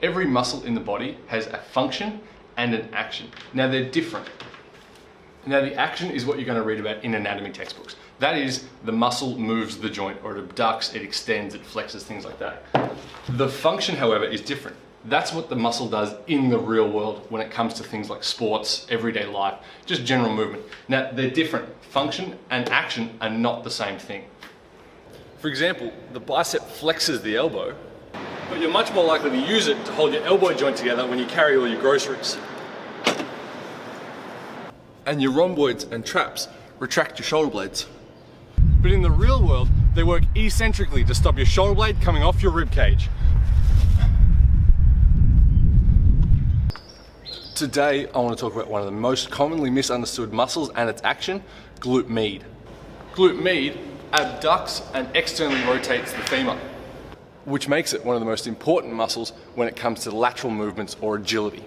Every muscle in the body has a function and an action. Now they're different. Now the action is what you're going to read about in anatomy textbooks. That is, the muscle moves the joint, or it abducts, it extends, it flexes, things like that. The function, however, is different. That's what the muscle does in the real world when it comes to things like sports, everyday life, just general movement. Now they're different. Function and action are not the same thing. For example, the bicep flexes the elbow, but you're much more likely to use it to hold your elbow joint together when you carry all your groceries. And your rhomboids and traps retract your shoulder blades. But in the real world, they work eccentrically to stop your shoulder blade coming off your rib cage. Today, I want to talk about one of the most commonly misunderstood muscles and its action, glute med. Glute med abducts and externally rotates the femur, which makes it one of the most important muscles when it comes to lateral movements or agility.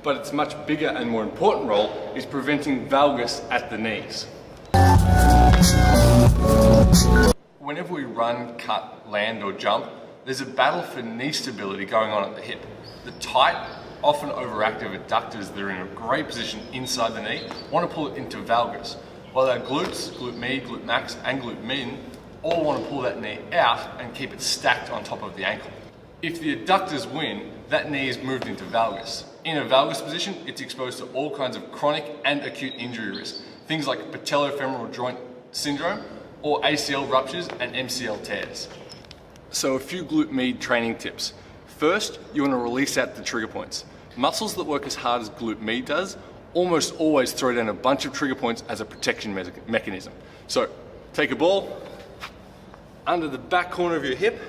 But its much bigger and more important role is preventing valgus at the knees. Whenever we run, cut, land or jump, there's a battle for knee stability going on at the hip. The tight, often overactive adductors that are in a great position inside the knee want to pull it into valgus, while our glutes, glute med, glute max and glute min, all want to pull that knee out and keep it stacked on top of the ankle. If the adductors win, that knee is moved into valgus. In a valgus position, it's exposed to all kinds of chronic and acute injury risks, things like patellofemoral joint syndrome or ACL ruptures and MCL tears. So a few glute med training tips. First, you want to release out the trigger points. Muscles that work as hard as glute med does almost always throw down a bunch of trigger points as a protection mechanism. So take a ball under the back corner of your hip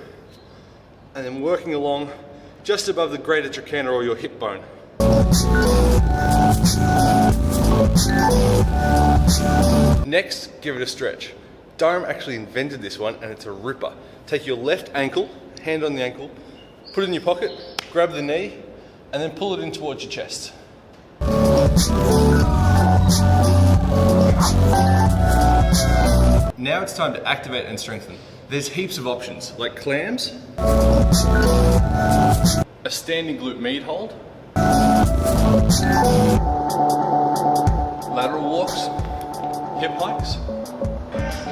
and then working along just above the greater trochanter or your hip bone. Next, give it a stretch. Durham actually invented this one and it's a ripper. Take your left ankle, hand on the ankle, put it in your pocket, grab the knee, and then pull it in towards your chest. Now it's time to activate and strengthen. There's heaps of options, like clams, a standing glute med hold, lateral walks, hip hikes,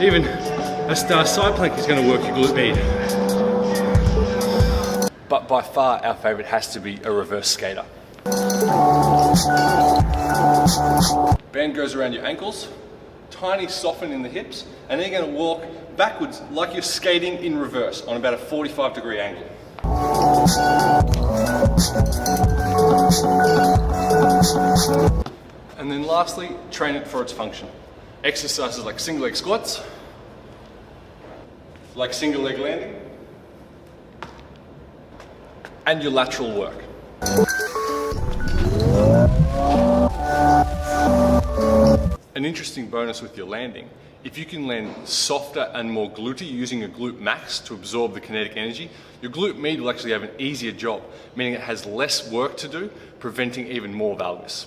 even a star side plank is going to work your glute med. But by far our favourite has to be a reverse skater. Band goes around your ankles, tiny soften in the hips, and then you're going to walk backwards like you're skating in reverse on about a 45-degree angle. And then lastly, train it for its function. Exercises like single leg squats, like single leg landing, and your lateral work. An interesting bonus with your landing, if you can land softer and more glutey using a glute max to absorb the kinetic energy, your glute med will actually have an easier job, meaning it has less work to do, preventing even more valgus.